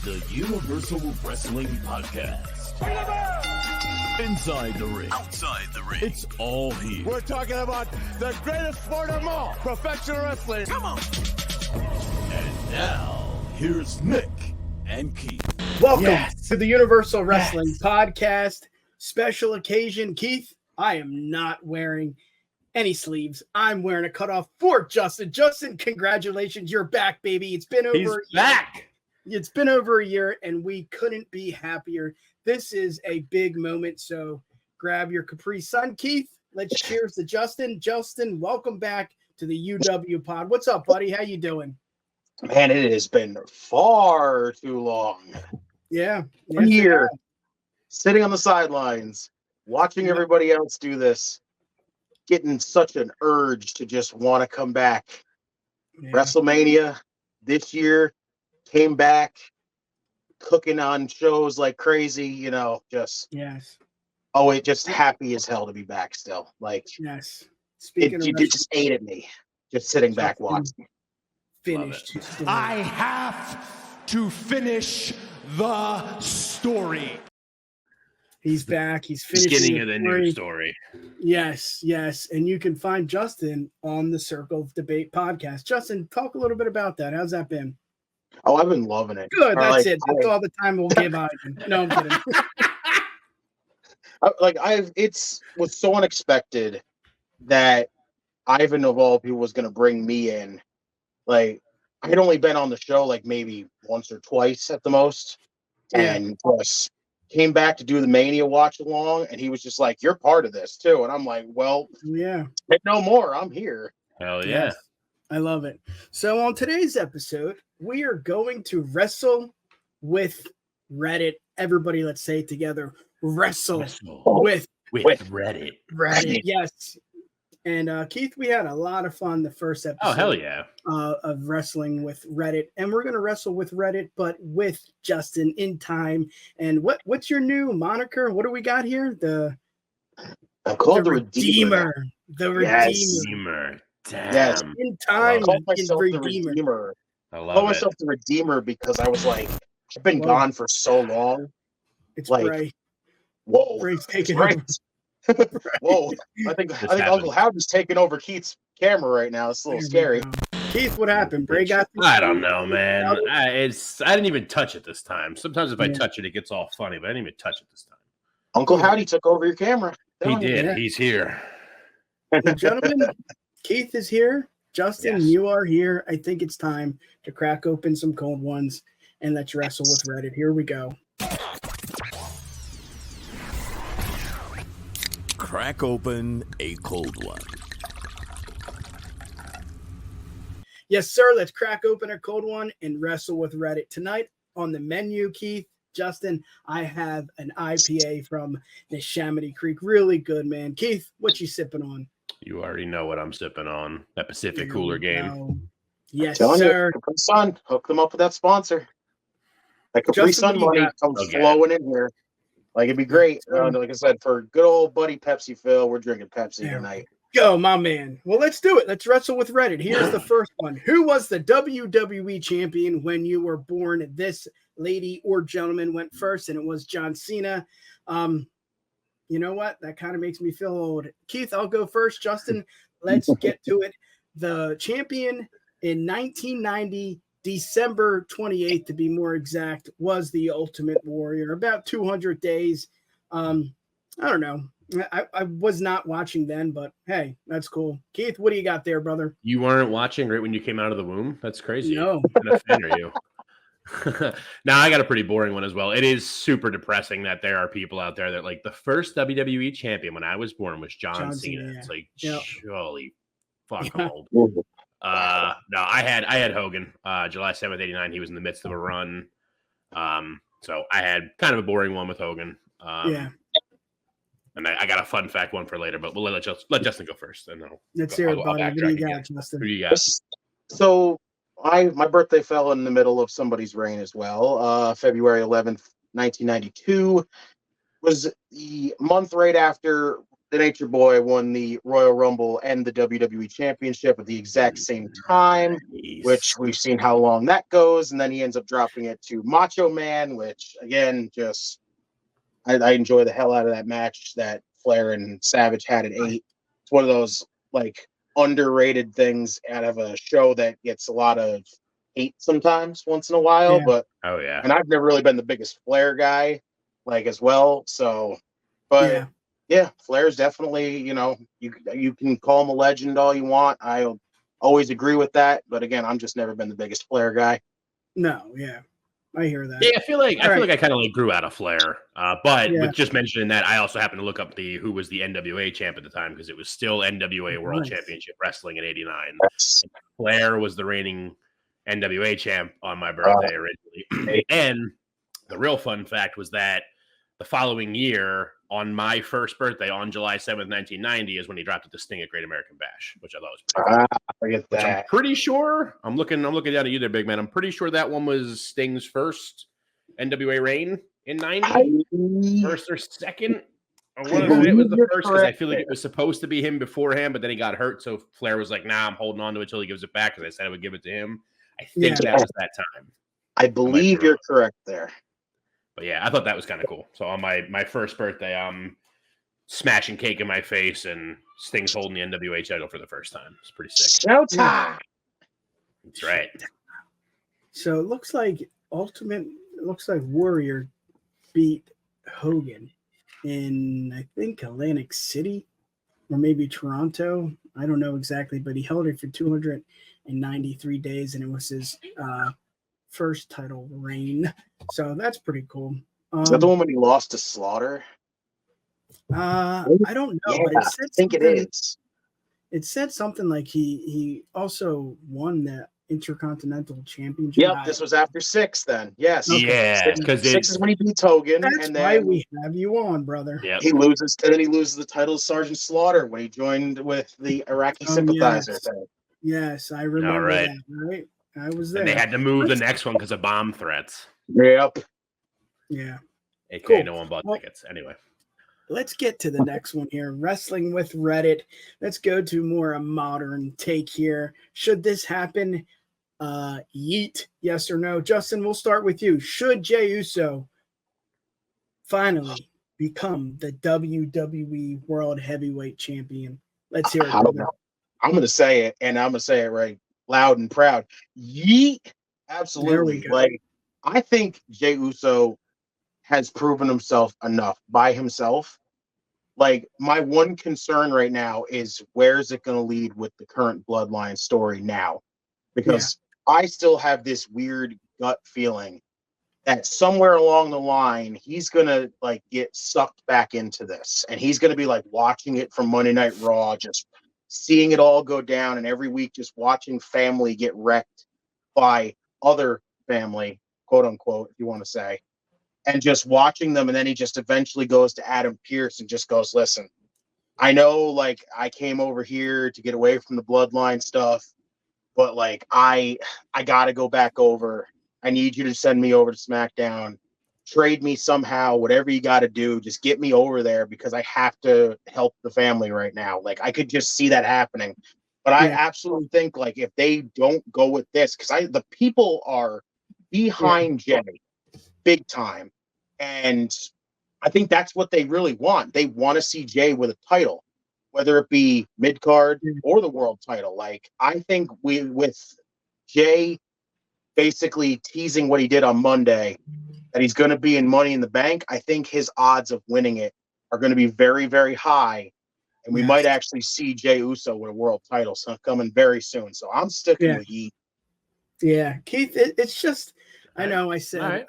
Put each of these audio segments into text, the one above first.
the Universal Wrestling Podcast. Inside the ring, outside the ring, it's all here. We're talking about the greatest sport of all, professional wrestling. Come on! And now, here's Nick and Keith. Welcome to the Universal Wrestling Podcast. Special occasion. Keith, I am not wearing any sleeves. I'm wearing a cutoff for Justin. Justin, congratulations. You're back, baby. It's been over a year. Back. It's been over a year, and we couldn't be happier. This is a big moment, so grab your Capri Sun. Keith, let's cheers to Justin. Justin, welcome back to the UW Pod. What's up, buddy? How you doing? Man, it has been far too long. Yeah. I'm here, sitting on the sidelines, watching everybody else do this, getting such an urge to just want to come back. Yeah. WrestleMania this year came back, cooking on shows like crazy, just just happy as hell to be back still. Like, Speaking it just ate at me, just sitting back watching. Finished. I have to finish the story. He's back. He's finished. Beginning of the new story. Yes. And you can find Justin on the Circle of Debate podcast. Justin, talk a little bit about that. How's that been? Oh, I've been loving it. Good. That's it. That's all the time we'll give out. No, I'm kidding. It was so unexpected that Ivan of all people was going to bring me in. Like, I had only been on the show like maybe once or twice at the most, and just came back to do the Mania watch along, and he was just like, "You're part of this too," and I'm like, "Well, no more. I'm here." Hell yeah. Yes. I love it. So on today's episode, we are going to wrestle with Reddit. Everybody, let's say it together. Wrestle with Reddit. Reddit, yes. And Keith, we had a lot of fun the first episode. Oh, hell yeah. Of wrestling with Reddit. And we're going to wrestle with Reddit, but with Justin in time. And what's your new moniker? What do we got here? I'm called the Redeemer. The Redeemer. Damn. Yes. In time, I call myself the Redeemer. I call myself the Redeemer because I was like, I've been gone for so long. It's like, Bray. Whoa. Bray's taking over. Whoa. I think Uncle Howdy's taking over Keith's camera right now. It's a little scary. Keith, what happened? Bray got I don't know, man. I didn't even touch it this time. Sometimes if I touch it gets all funny, but I didn't even touch it this time. Uncle Howdy took over your camera. He did. Yeah. He's here. Well, gentlemen, Keith is here. Justin, you are here. I think it's time to crack open some cold ones and let's wrestle with Reddit. Here we go. Crack open a cold one. Yes, sir. Let's crack open a cold one and wrestle with Reddit. Tonight on the menu, Keith, Justin, I have an IPA from Neshaminy Creek. Really good, man. Keith, what you sipping on? You already know what I'm sipping on. That Pacific Cooler game. Yes, sir. Capri Sun, hook them up with that sponsor. That Capri Sun money comes flowing in here. Like, it'd be great. Like I said, for good old buddy Pepsi Phil, we're drinking Pepsi tonight. Go, my man. Well, let's do it. Let's wrestle with Reddit. Here's the first one. Who was the WWE champion when you were born? This lady or gentleman went first, and it was John Cena. You know what? That kind of makes me feel old. Keith, I'll go first. Justin, let's get to it. The champion in 1990, December 28th, to be more exact, was the Ultimate Warrior. About 200 days. I don't know. I was not watching then, but hey, that's cool. Keith, what do you got there, brother? You weren't watching right when you came out of the womb? That's crazy. No. What kind of fan are you? Now, I got a pretty boring one as well. It is super depressing that there are people out there that like the first WWE champion when I was born was John Cena. It's like, holy fuck, I'm old. No, I had Hogan. July 7th, 89. He was in the midst of a run. So I had kind of a boring one with Hogan. And I got a fun fact one for later, but we'll let Justin go first. And let's hear it, buddy. What do you got, Justin? Who do you got? So my birthday fell in the middle of somebody's reign as well. February 11th, 1992 was the month right after the Nature Boy won the Royal Rumble and the WWE Championship at the exact same time, which we've seen how long that goes. And then he ends up dropping it to Macho Man, which, again, just I enjoy the hell out of that match that Flair and Savage had at 8. It's one of those, like, underrated things out of a show that gets a lot of hate sometimes once in a while. But and I've never really been the biggest Flair guy, like, as well. So, but yeah, Flair's definitely, you can call him a legend all you want. I always agree with that. But again, I'm just never been the biggest Flair guy. No, I hear that. Yeah, I feel like I kind of like grew out of Flair. But with just mentioning that, I also happened to look up who was the NWA champ at the time, because it was still NWA World Championship Wrestling in '89. Flair was the reigning NWA champ on my birthday originally. And the real fun fact was that the following year, on my first birthday, on July 7th, 1990, is when he dropped it to Sting at Great American Bash, which I thought was pretty cool. I get that. I'm pretty sure, I'm looking down at you there, big man. I'm pretty sure that one was Sting's first NWA reign in 90. First or second. I want to say it was the first, because I feel like it was supposed to be him beforehand, but then he got hurt. So Flair was like, nah, I'm holding on to it till he gives it back, because I said I would give it to him. I think that was that time. I believe you're correct there. But yeah, I thought that was kind of cool. So on my first birthday, I'm smashing cake in my face, and Sting's holding the NWA title for the first time. It's pretty sick. Showtime! That's right. So it looks like Warrior beat Hogan in, I think, Atlantic City or maybe Toronto. I don't know exactly, but he held it for 293 days, and it was his first title reign. So that's pretty cool. Is that the one when he lost to Slaughter? I don't know, but I think it is. It said something like he also won the Intercontinental Championship. Yep, this was after 6 then. Yes. Okay. Yeah, because 6 is when he beats Hogan. That's and why then we have you on, brother. Yep. He loses the title to Sergeant Slaughter when he joined with the Iraqi sympathizer thing. Yes, I remember that, right? I was there. And they had to move the next one because of bomb threats. Yep. Yeah. AKA no one bought tickets. Anyway. Let's get to the next one here. Wrestling with Reddit. Let's go to more a modern take here. Should this happen? Yeet, yes or no? Justin, we'll start with you. Should Jey Uso finally become the WWE World Heavyweight Champion? Let's hear it. I don't know. I'm going to say it, and I'm going to say it right loud and proud. Yeet. Absolutely. Like, I think Jey Uso has proven himself enough by himself. Like, my one concern right now is where is it going to lead with the current Bloodline story now? Because I still have this weird gut feeling that somewhere along the line, he's going to, like, get sucked back into this. And he's going to be, like, watching it from Monday Night Raw, just seeing it all go down, and every week just watching family get wrecked by other family, quote unquote, if you want to say, and just watching them. And then he just eventually goes to Adam Pearce and just goes, listen, I know, like, I came over here to get away from the Bloodline stuff, but, like, I got to go back over. I need you to send me over to SmackDown, trade me somehow, whatever you got to do, just get me over there, because I have to help the family right now. Like, I could just see that happening. But I absolutely think, like, if they don't go with this, because the people are behind Jey big time. And I think that's what they really want. They want to see Jey with a title, whether it be mid-card or the world title. Like, I think with Jey basically teasing what he did on Monday, that he's going to be in Money in the Bank, I think his odds of winning it are going to be very, very high. And we might actually see Jey Uso with a world title coming very soon. So I'm sticking with Yeet. Yeah, Keith, it's just, I know I said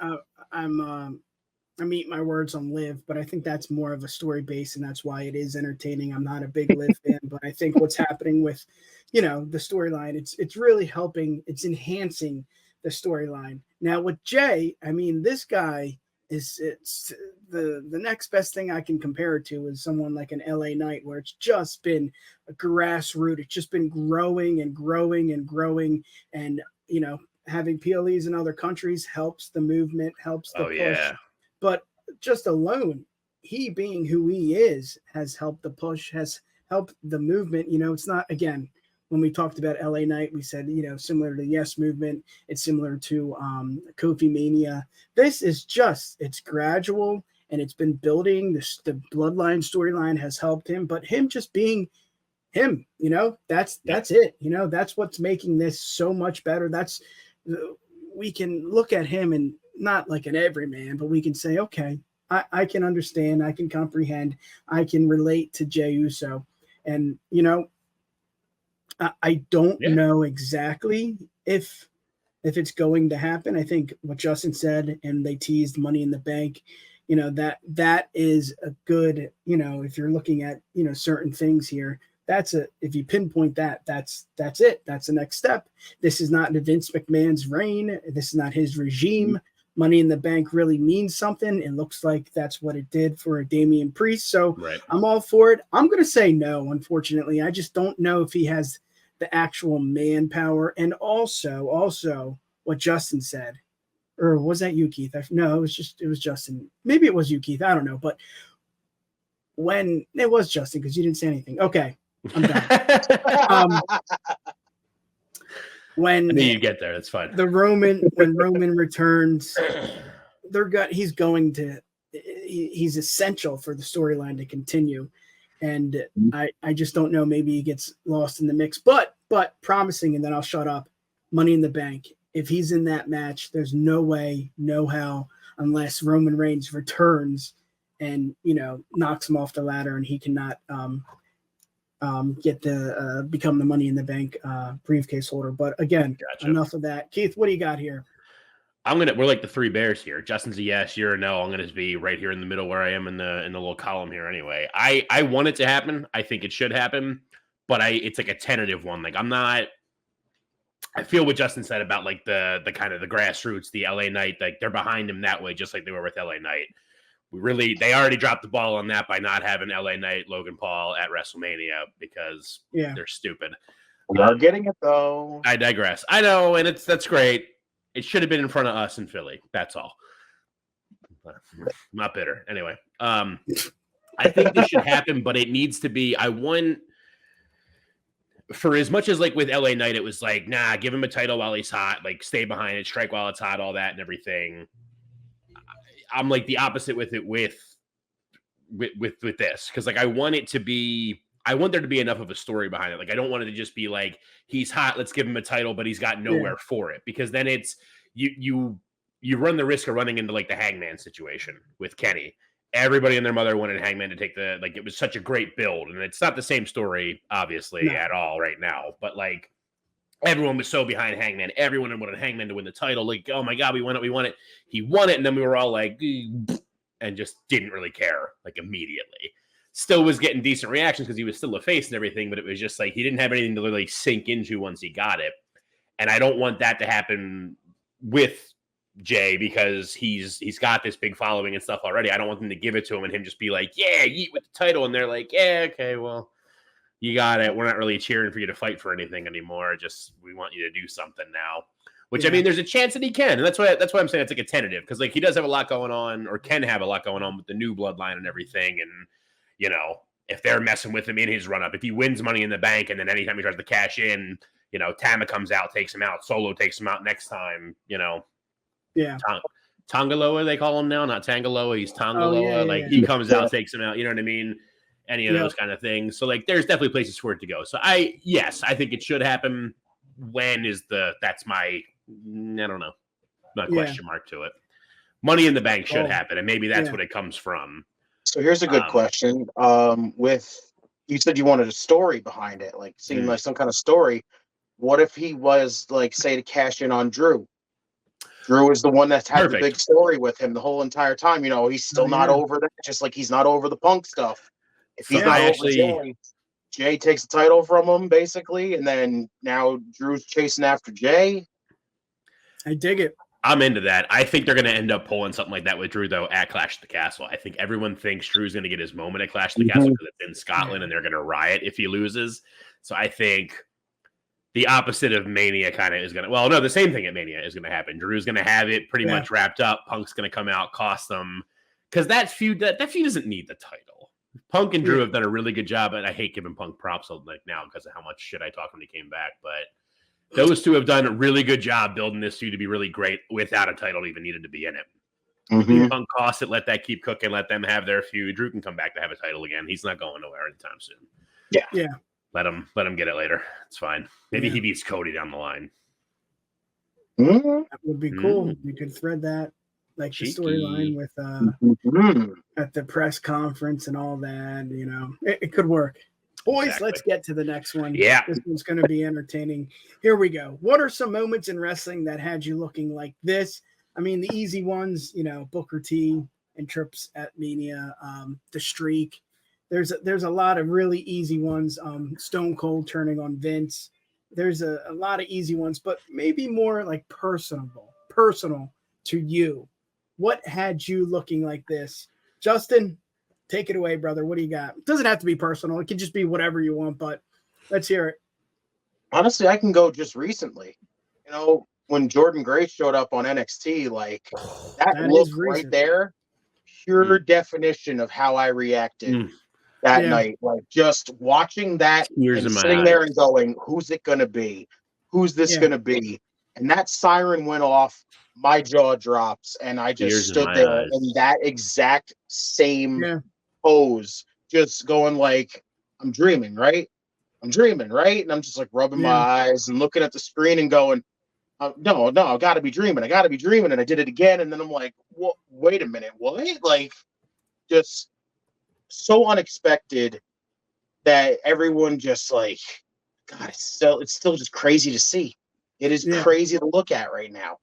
I'm eating my words on Liv, but I think that's more of a story base, and that's why it is entertaining. I'm not a big Liv fan, but I think what's happening with, the storyline, it's really helping. It's enhancing the storyline. Now with Jey, I mean, this guy it's the next best thing I can compare it to is someone like an LA Knight, where it's just been a grassroots. It's just been growing and growing and growing, and having PLEs in other countries helps the movement, helps the push. Yeah. But just alone, he being who he is has helped the push, has helped the movement. You know, it's not, again, when we talked about LA Knight, we said, you know, similar to the Yes Movement, it's similar to Kofi Mania. This is just, it's gradual and it's been building. The bloodline storyline has helped him, but him just being him, you know, that's it. You know, that's what's making this so much better. We can look at him and not like an everyman, but we can say, okay, I can understand, I can comprehend, I can relate to Jey Uso. And, you know, I don't know exactly if it's going to happen. I think what Justin said, and they teased Money in the Bank, you know, that is a good, you know, if you're looking at, you know, certain things here, if you pinpoint that's it. That's the next step. This is not Vince McMahon's reign. This is not his regime. Money in the Bank really means something. It looks like that's what it did for Damian Priest. So I'm all for it. I'm going to say no, unfortunately. I just don't know if he has the actual manpower. And also what Justin said, or was that you, Keith? No, it was Justin. Maybe it was you, Keith. I don't know. But when it was Justin, because you didn't say anything. Okay, I'm done. When I knew you get there, that's fine. When Roman returns, he's essential for the storyline to continue. And I just don't know. Maybe he gets lost in the mix, but promising. And then I'll shut up. Money in the Bank. If he's in that match, there's no way, no how, unless Roman Reigns returns and, you know, knocks him off the ladder and he cannot become the Money in the Bank briefcase holder. But again, enough of that. Keith, what do you got here? We're like the three bears here. Justin's a yes, you're a no. I'm gonna be right here in the middle where I am in the little column here anyway. I want it to happen. I think it should happen, but it's like a tentative one. Like I feel what Justin said about like the kind of the grassroots, the LA Knight, like they're behind him that way, just like they were with LA Knight. They already dropped the ball on that by not having LA Knight, Logan Paul at WrestleMania because they're stupid. We are getting it though. I digress. I know, and that's great. It should have been in front of us in Philly. That's all. I'm not bitter. Anyway, I think this should happen, but it needs to be. For as much as like with LA Knight, it was like, nah, give him a title while he's hot, like stay behind it, strike while it's hot, all that and everything. I'm like the opposite with it with this, because like I want there to be enough of a story behind it. Like I don't want it to just be like he's hot, let's give him a title, but he's got nowhere for it, because then it's you run the risk of running into like the Hangman situation with Kenny. Everybody and their mother wanted Hangman to take it was such a great build, and it's not the same story obviously at all right now, but like everyone was so behind Hangman. Everyone wanted Hangman to win the title. Like, oh my God, we want it. He won it, and then we were all like, and just didn't really care like immediately. Still was getting decent reactions because he was still a face and everything, but it was just like he didn't have anything to really sink into once he got it. And I don't want that to happen with Jay, because he's got this big following and stuff already. I don't want them to give it to him and him just be like, yeah, yeet with the title. And they're like, yeah, okay, well, you got it. We're not really cheering for you to fight for anything anymore. Just, we want you to do something now. Which, I mean, there's a chance that he can. And that's why I'm saying it's like a tentative, because like he does have a lot going on, or can have a lot going on with the new bloodline and everything. And, you know, if they're messing with him in his run up, if he wins Money in the Bank and then anytime he tries to cash in, you know, Tama comes out, takes him out, Solo takes him out next time, you know. Yeah. Tongaloa, they call him now, not Tangaloa. He's Tongaloa. He comes out, takes him out. You know what I mean? Any of those kind of things. So like, there's definitely places for it to go. So I think it should happen. When is that's my, I don't know, not question mark to it. Money in the Bank should happen, and maybe that's what it comes from. So here's a good question. You said you wanted a story behind it, like seeing like some kind of story. What if he was like, say, to cash in on Drew? Drew is the one that's had the big story with him the whole entire time. You know, he's still not over that, just like he's not over the Punk stuff. If he's not over Jay takes the title from him, basically, and then now Drew's chasing after Jay. I dig it. I'm into that. I think they're going to end up pulling something like that with Drew, though, at Clash of the Castle. I think everyone thinks Drew's going to get his moment at Clash of the Castle because it's in Scotland and they're going to riot if he loses. So I think the opposite of Mania kind of is going to, well, no, the same thing at Mania is going to happen. Drew's going to have it pretty much wrapped up. Punk's going to come out, cost them, because that feud doesn't need the title. Punk and Drew have done a really good job, and I hate giving Punk props like now because of how much shit I talk when he came back. But those two have done a really good job building this feud to be really great without a title even needed to be in it. Mm-hmm. Punk cost it, let that keep cooking, let them have their feud. Drew can come back to have a title again. He's not going nowhere anytime soon. Yeah. Let him get it later. It's fine. Maybe he beats Cody down the line. Mm-hmm. That would be cool. You could thread that, like the storyline with at the press conference and all that. You know, it could work. Boys, let's get to the next one. Yeah. This one's going to be entertaining. Here we go. What are some moments in wrestling that had you looking like this? I mean, the easy ones, you know, Booker T and Trips at Mania, the Streak. There's a lot of really easy ones. Stone Cold turning on Vince. There's a lot of easy ones, but maybe more like personal to you. What had you looking like this? Justin, take it away, brother. What do you got? It doesn't have to be personal. It can just be whatever you want, but let's hear it. Honestly, I can go just recently. You know, when Jordan Grace showed up on NXT, like that look right there, pure definition of how I reacted that night. Like just watching that and sitting there and going, who's it going to be? Who's this going to be? And that siren went off, my jaw drops, and I just stood there in that exact same pose, just going like, I'm dreaming, right? I'm dreaming, right? And I'm just like rubbing my eyes and looking at the screen and going, no, I got to be dreaming. I got to be dreaming. And I did it again. And then I'm like, wait a minute. What? Like, just so unexpected that everyone just like, God, it's still just crazy to see. It is crazy to look at right now.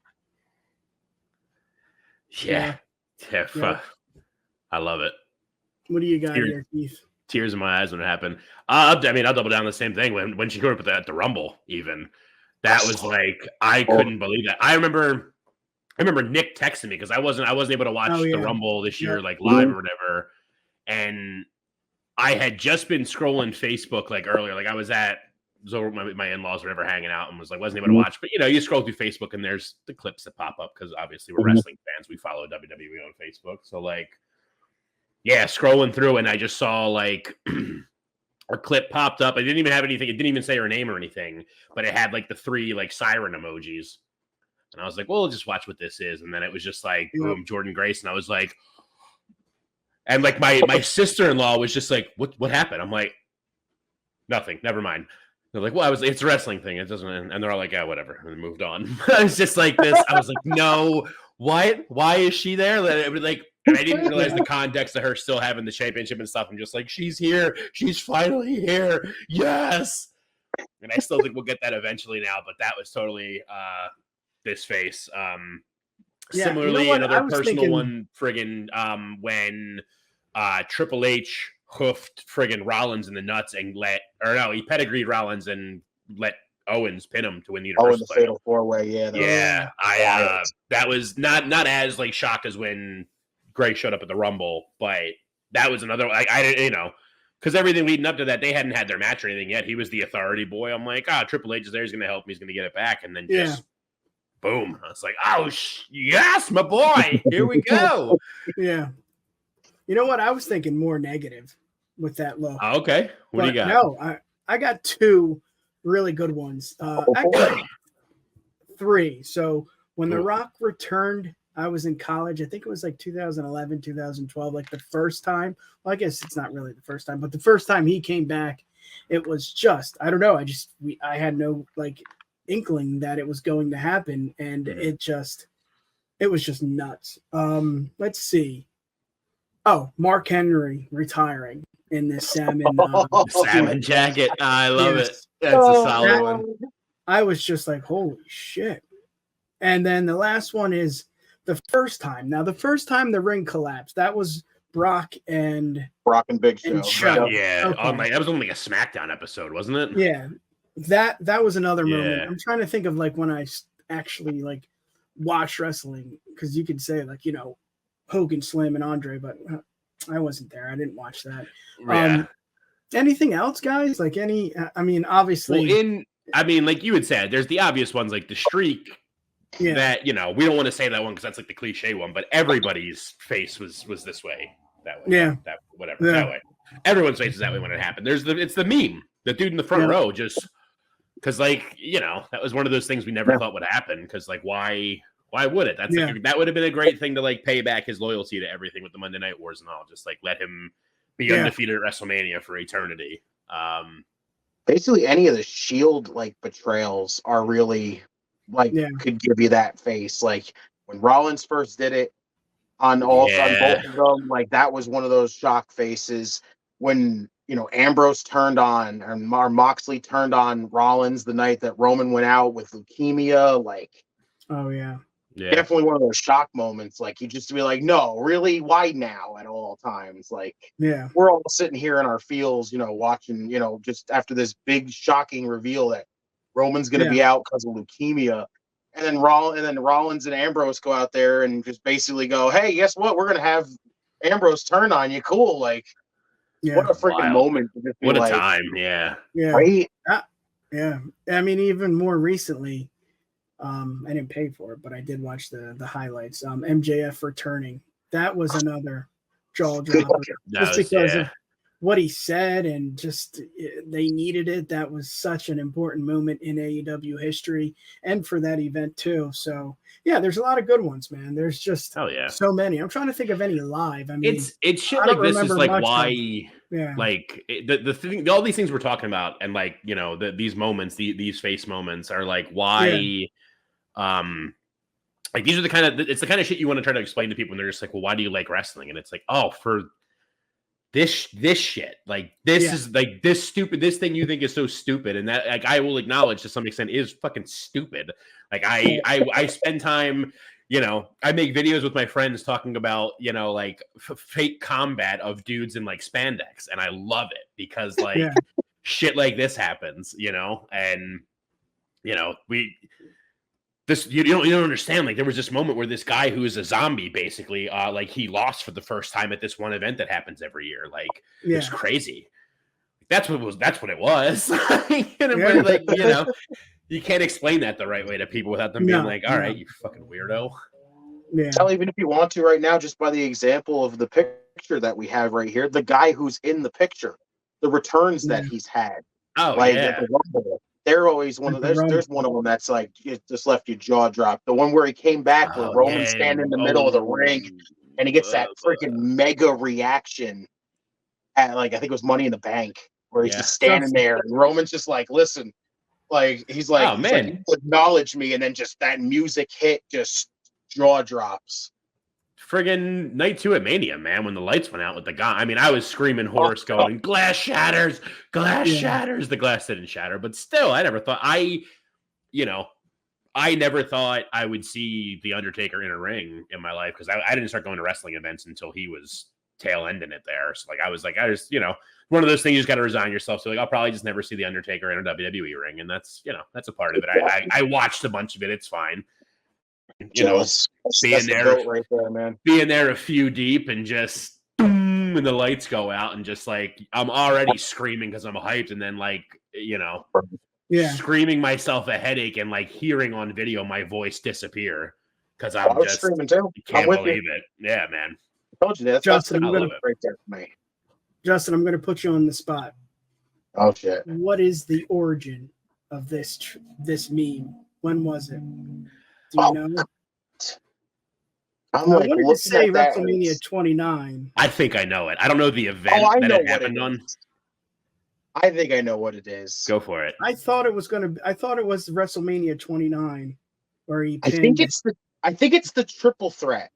Yeah. I love it. What do you got here, Keith? Tears in my eyes when it happened. I'll double down the same thing when she grew up at the Rumble. Even that was like I couldn't believe that. I remember Nick texting me because I wasn't able to watch the Rumble this year like live or whatever, and I had just been scrolling Facebook like earlier. Like I was at my in-laws were ever hanging out and was like wasn't able to watch, but you know you scroll through Facebook and there's the clips that pop up because obviously we're wrestling fans. We follow WWE on Facebook, so like. Yeah, scrolling through, and I just saw like a clip popped up. I didn't even have anything. It didn't even say her name or anything, but it had like the 3 like siren emojis. And I was like, well, we'll just watch what this is. And then it was just like, boom, Jordan Grace. And I was like, and like my sister-in-law was just like, what happened? I'm like, nothing, never mind. They're like, well, it's a wrestling thing. It doesn't, and they're all like, yeah, whatever. And moved on. I was just like this. I was like, no, what? Why is she there? Like, and I didn't realize the context of her still having the championship and stuff. I'm just like, she's here. She's finally here. Yes. And I still think we'll get that eventually now, but that was totally this face. Similarly, another personal one, friggin' when Triple H hoofed friggin' Rollins in the nuts and he pedigreed Rollins and let Owens pin him to win the Universal title. Fatal 4-way, that was not as like shocked as when Gray showed up at the Rumble, but that was another. I didn't, because everything leading up to that, they hadn't had their match or anything yet. He was the authority boy. I'm like, Triple H is there. He's going to help me. He's going to get it back, and then just boom. I was like, yes, my boy. Here we go. Yeah. You know what? I was thinking more negative with that look. Okay. What do you got? No, I got 2 really good ones. Actually, 3. So when The Rock returned. I was in college. I think it was like 2011, 2012, like the first time. Well, I guess it's not really the first time, but the first time he came back, it was just, I don't know. I had no like inkling that it was going to happen. And it was just nuts. Let's see. Oh, Mark Henry retiring in this salmon jacket. I love it. That's a solid one. I was just like, holy shit. And then the last one is, the first time. Now, the first time the ring collapsed, that was Brock and Big Show. Yeah, okay. That was only a SmackDown episode, wasn't it? Yeah, that was another moment. I'm trying to think of like when I actually like watched wrestling, because you could say like Hogan, Slim, and Andre, but I wasn't there. I didn't watch that. Yeah. Anything else, guys? Like obviously. Like you had said, there's the obvious ones like the Streak. that, you know, we don't want to say that one because that's like the cliche one, but everybody's face was this way, that way, that whatever, that way. Everyone's face is that way when it happened. It's the meme, the dude in the front row, just because, like, you know, that was one of those things we never thought would happen. Because, like, why would it? That's like, that would have been a great thing to like pay back his loyalty to everything with the Monday Night Wars and all. Just like let him be undefeated at WrestleMania for eternity. Basically, any of the Shield like betrayals are really like could give you that face. Like when Rollins first did it on both of them, like that was one of those shock faces. When you know Ambrose turned on and Moxley turned on Rollins the night that Roman went out with leukemia, like definitely one of those shock moments. Like you just be like, no, really, why now at all times? Like we're all sitting here in our feels, you know, watching, you know, just after this big shocking reveal that Roman's going to be out because of leukemia, and then Rollins and Ambrose go out there and just basically go, hey, guess what? We're going to have Ambrose turn on you. Cool, like. What a freaking moment. What a time. Right? I mean, even more recently, I didn't pay for it, but I did watch the highlights. MJF returning. That was another jaw dropper. Just because of what he said and just they needed it. That was such an important moment in AEW history and for that event too. So yeah, there's a lot of good ones, man. There's just so many. I'm trying to think of any live. I mean, it's shit like this is like why like the thing, all these things we're talking about and like, you know, these moments, these face moments are like why like these are the kind of it's the kind of shit you want to try to explain to people and they're just like, well, why do you like wrestling? And it's like, oh, for this shit, like this is like this thing you think is so stupid, and that like I will acknowledge to some extent is fucking stupid. Like I spend time, you know, I make videos with my friends talking about, you know, like fake combat of dudes in like spandex, and I love it because like shit like this happens, you know, and you know you don't understand. Like there was this moment where this guy who is a zombie, basically, like he lost for the first time at this one event that happens every year. Like it's crazy. That's what it was. Like, you know, you can't explain that the right way to people without them being like, "All right, you fucking weirdo." Yeah. Tell even if you want to right now, just by the example of the picture that we have right here, the guy who's in the picture, the returns that he's had. Oh like, they're always one of there's one of them that's like it just left your jaw drop. The one where he came back where Roman's standing in the middle of the ring and he gets that freaking mega reaction at like I think it was Money in the Bank where he's just standing there and Roman's just like, listen, like he's like, oh man, like, you acknowledge me, and then just that music hit, just jaw drops. Friggin' night 2 at Mania, man, when the lights went out with the guy. I mean, I was screaming hoarse going, glass shatters, shatters. The glass didn't shatter, but still, I never thought I never thought I would see The Undertaker in a ring in my life because I didn't start going to wrestling events until he was tail ending it there. So like I was like, I just, you know, one of those things you just got to resign yourself to. Like I'll probably just never see The Undertaker in a WWE ring, and that's, you know, that's a part of it. I watched a bunch of it. It's fine. You know, being there, right there, man. Being there a few deep and just boom, and the lights go out and just like I'm already screaming because I'm hyped, and then like, you know, screaming myself a headache and like hearing on video my voice disappear because I'm just screaming too. Can't believe it. Yeah, man. I told you that. Justin, I love it right there for me. Justin, I'm going to put you on the spot. Oh shit! What is the origin of this meme? When was it? Do you know? I'm like, I wanted to say WrestleMania 29. I think I know it. I don't know the event that it happened on. I think I know what it is. Go for it. I thought it was WrestleMania 29, where he. I think it's the triple threat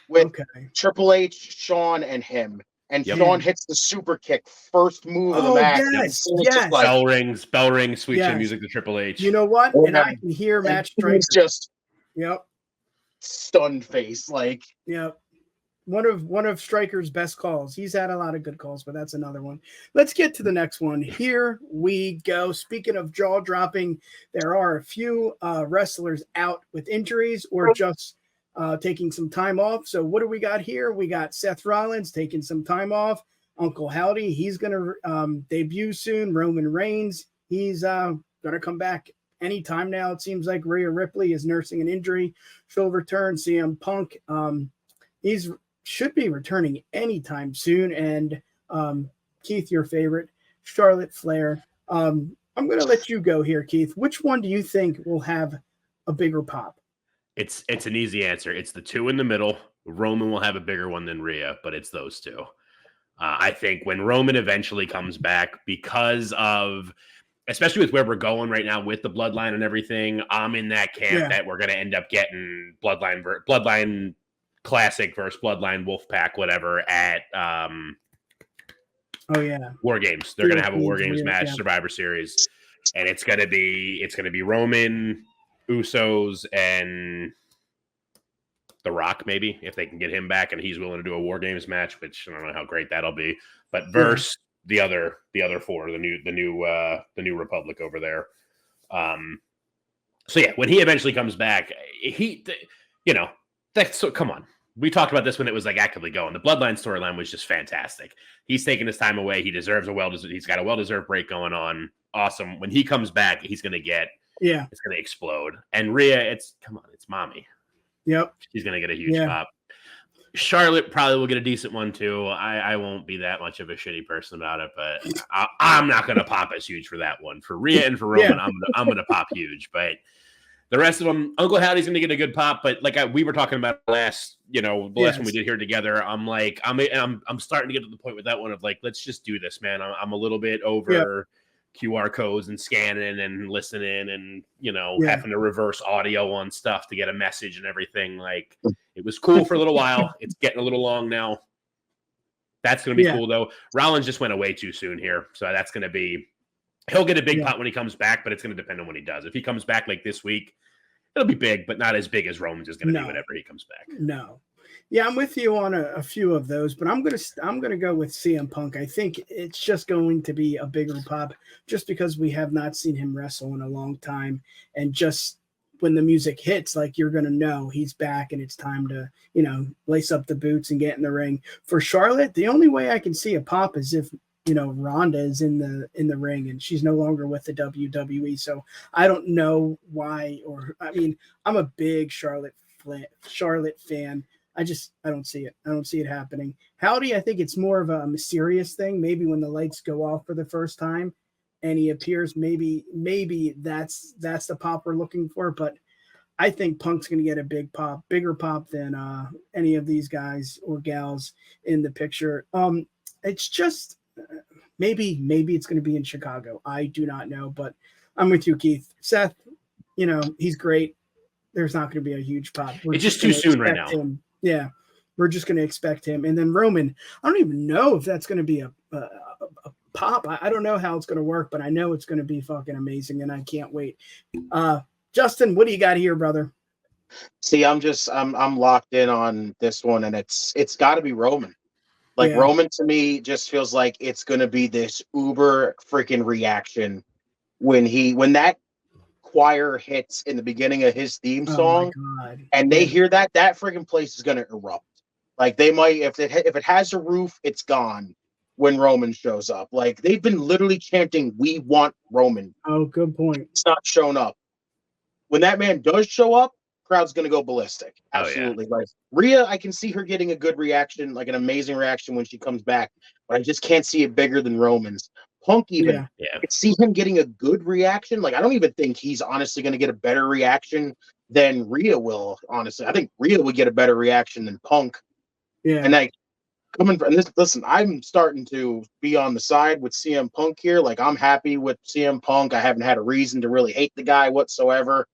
with Triple H, Shawn, and him. And Shawn hits the super kick, first move of the match. Yes. Like, bell rings, sweet chin music to Triple H. You know what? And I can hear Matt Striker. He's just Yep. Stunned face, like. Yep. One of Striker's best calls. He's had a lot of good calls, but that's another one. Let's get to the next one. Here we go. Speaking of jaw dropping, there are a few wrestlers out with injuries or just taking some time off. So what do we got here? We got Seth Rollins taking some time off. Uncle Howdy, he's going to debut soon. Roman Reigns, he's going to come back anytime now. It seems like Rhea Ripley is nursing an injury. She'll return. CM Punk, he's should be returning anytime soon. And Keith, your favorite, Charlotte Flair. I'm going to let you go here, Keith. Which one do you think will have a bigger pop? It's an easy answer. It's the two in the middle. Roman will have a bigger one than Rhea, but it's those two. I think when Roman eventually comes back, because of, especially with where we're going right now with the bloodline and everything, I'm in that camp that we're going to end up getting bloodline classic versus bloodline Wolfpack, whatever, at War Games. They're going to have a War Games match, Survivor Series, and it's going to be Roman, Usos, and The Rock, maybe, if they can get him back and he's willing to do a War Games match, which I don't know how great that'll be, but versus the other four, the new Republic over there. So yeah, when he eventually comes back, come on. We talked about this when it was like actively going. The Bloodline storyline was just fantastic. He's taking his time away. He deserves he's got a well-deserved break going on. Awesome. When he comes back, he's going to it's going to explode. And Rhea, it's mommy. Yep. She's going to get a huge pop. Charlotte probably will get a decent one too. I won't be that much of a shitty person about it, but I'm not going to pop as huge for that one. For Rhea and for Roman, I'm going to pop huge. But the rest of them, Uncle Howdy's going to get a good pop. But like we were talking about last one we did here together, I'm like, I'm starting to get to the point with that one of like, let's just do this, man. I'm a little bit over QR codes and scanning and listening and having to reverse audio on stuff to get a message and everything. Like, it was cool for a little while. It's getting a little long now. That's going to be cool though. Rollins just went away too soon here, so that's going to be. He'll get a big pop when he comes back, but it's going to depend on when he does. If he comes back like this week, it'll be big, but not as big as Roman's is going to be whenever he comes back. No. Yeah, I'm with you on a few of those, but I'm gonna go with CM Punk. I think it's just going to be a bigger pop, just because we have not seen him wrestle in a long time, and just when the music hits, like, you're gonna know he's back, and it's time to lace up the boots and get in the ring. For Charlotte, the only way I can see a pop is if Ronda is in the ring and she's no longer with the WWE. So I don't know why, I'm a big Charlotte fan. I don't see it. I don't see it happening. Howdy, I think it's more of a mysterious thing. Maybe when the lights go off for the first time and he appears, maybe that's the pop we're looking for. But I think Punk's going to get a bigger pop than any of these guys or gals in the picture. It's just maybe it's going to be in Chicago. I do not know, but I'm with you, Keith. Seth, he's great. There's not going to be a huge pop. It's just too soon right now. Yeah, we're just going to expect him. And then Roman, I don't even know if that's going to be a pop. I don't know how it's going to work, but I know it's going to be fucking amazing, and I can't wait. Justin, what do you got here, brother? See, I'm locked in on this one, and it's got to be Roman. Like, Roman to me just feels like it's going to be this uber freaking reaction when that choir hits in the beginning of his theme song, and they hear that freaking place is going to erupt. Like, they might, if it has a roof, it's gone when Roman shows up. Like, they've been literally chanting, "We want Roman." Oh, good point. It's not shown up. When that man does show up, crowd's going to go ballistic. Absolutely. Like, Rhea, I can see her getting a good reaction, like an amazing reaction when she comes back, but I just can't see it bigger than Roman's. Punk even, I could see him getting a good reaction. Like, I don't even think he's honestly going to get a better reaction than Rhea will, honestly. I think Rhea would get a better reaction than Punk. Yeah. And like, coming from this, listen, I'm starting to be on the side with CM Punk here. Like, I'm happy with CM Punk. I haven't had a reason to really hate the guy whatsoever.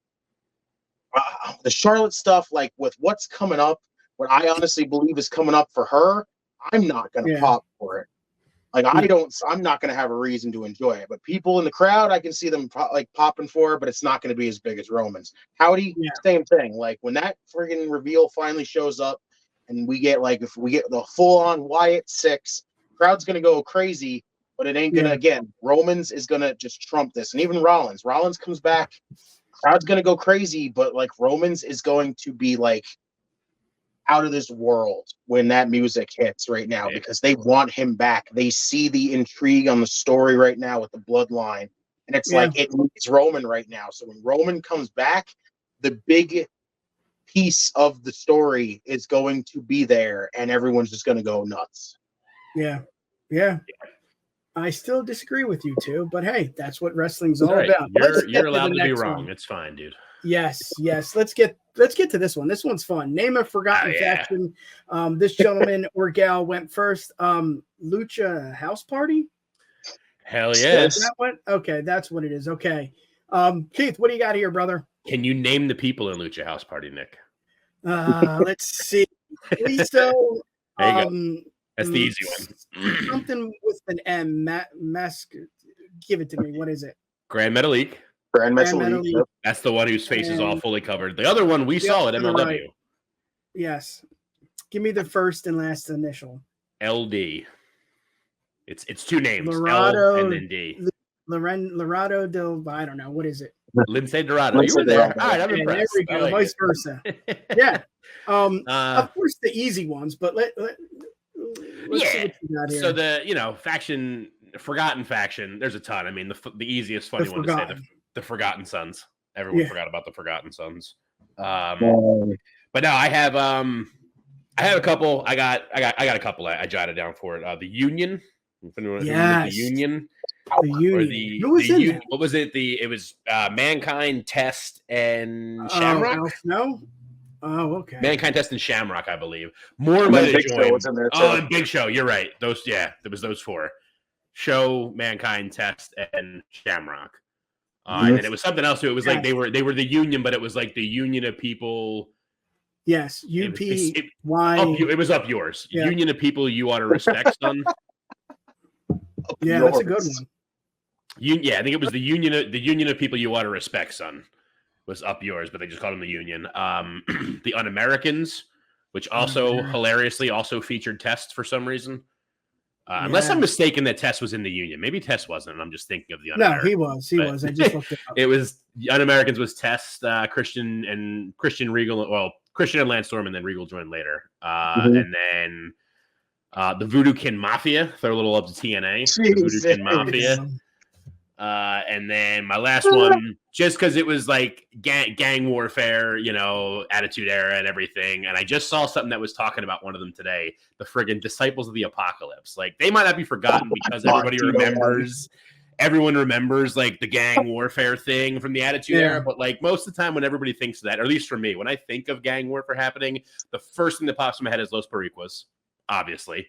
The Charlotte stuff, like with what's coming up, what I honestly believe is coming up for her, I'm not going to pop for it. Like, I'm not going to have a reason to enjoy it. But people in the crowd, I can see them popping for it, but it's not going to be as big as Roman's. Howdy, same thing. Like, when that friggin' reveal finally shows up and if we get the full-on Wyatt 6, crowd's going to go crazy, but it ain't going to, again, Roman's is going to just trump this. And even Rollins comes back, crowd's going to go crazy, but like, Roman's is going to be like out of this world when that music hits right now, because they want him back. They see the intrigue on the story right now with the bloodline. And it's like it needs Roman right now. So when Roman comes back, the big piece of the story is going to be there, and everyone's just going to go nuts. Yeah. I still disagree with you too, but hey, that's what wrestling's all about. You're allowed to be wrong. It's fine, dude. Yes. Let's get to this one. This one's fun. Name a forgotten faction. This gentleman or gal went first. Lucha House Party. Hell yes. That one? Okay, that's what it is. Okay. Keith, what do you got here, brother? Can you name the people in Lucha House Party, Nick? Let's see. So, there you go. That's the easy one. Something with an M. Mask. Give it to me. What is it? Grand Metalik. Grand Metalik. Yep. That's the one whose face is all fully covered. The other one we saw at MLW. Right. Yes. Give me the first and last initial. LD. It's two names. Lorado, L and then D. Lorado del. I don't know. What is it? Lindsay Dorado. You were there. All right, I'm impressed. There we go. Vice versa. Yeah. Of course, the easy ones, but let's see what you got here. So the faction, forgotten faction. There's a ton. I mean, the easiest funny one to say the Forgotten Sons. Everyone forgot about the Forgotten Sons. But no, I have a couple. I got a couple. I jotted down for it. The Union. Yes. The Union. The Union. Who was in Union? What was it? It was Mankind, Test, and Shamrock. No. Oh, okay. Mankind, Test, and Shamrock, I believe. More might have joined. And Big Show. You're right. There was those four. Show, Mankind, Test, and Shamrock. And then it was something else too. It was like they were the Union, but it was like the Union of People. Yes, UPY. It was up yours. Yeah. Union of People you ought to respect, son. Yeah, that's a good one. I think it was the Union of People you ought to respect, son. Was up yours, but they just called them the Union. The Un-Americans, which also hilariously also featured Test for some reason. Unless I'm mistaken that Test was in the Union. Maybe Test wasn't, and I'm just thinking of the Un-Americans. No, he was. I just looked it up. It was Un-Americans was Test, Christian Regal. Well, Christian and Lance Storm, and then Regal joined later. And then the Voodoo Kin Mafia. Throw a little up to TNA. The Voodoo Kin Mafia. And then my last one, just because it was like gang warfare, Attitude Era and everything. And I just saw something that was talking about one of them today, the friggin' Disciples of the Apocalypse. Like, they might not be forgotten because everyone remembers like the gang warfare thing from the Attitude Era. But like most of the time when everybody thinks of that, or at least for me, when I think of gang warfare happening, the first thing that pops in my head is Los Boricuas, obviously.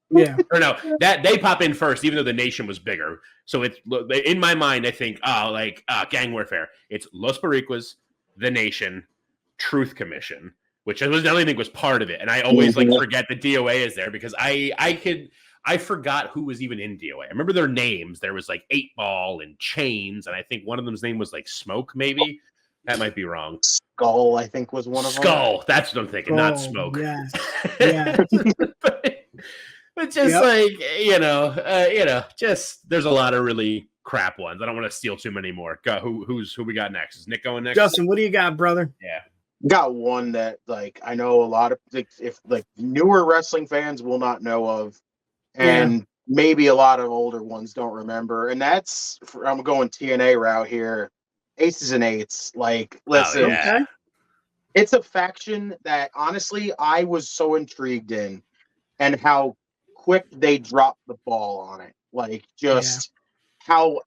Yeah. Or no, that they pop in first, even though the nation was bigger. So it's in my mind, I think, gang warfare. It's Los Boricuas, the nation, Truth Commission, which I don't think was part of it. And I always forget the DOA is there because I forgot who was even in DOA. I remember their names. There was like 8 Ball and Chains, and I think one of them's name was like Smoke, maybe. That might be wrong. Skull, I think, was one of them. Skull, that's what I'm thinking, not Smoke. Yes. Yeah. But just just there's a lot of really crap ones. I don't want to steal too many more. Who we got next? Is Nick going next? Justin, what do you got, brother? Yeah. Got one that I know a lot of if newer wrestling fans will not know of, and maybe a lot of older ones don't remember. And that's I'm going TNA route here. Aces and Eights. Listen, it's a faction that honestly I was so intrigued in, and how quick they dropped the ball on it. How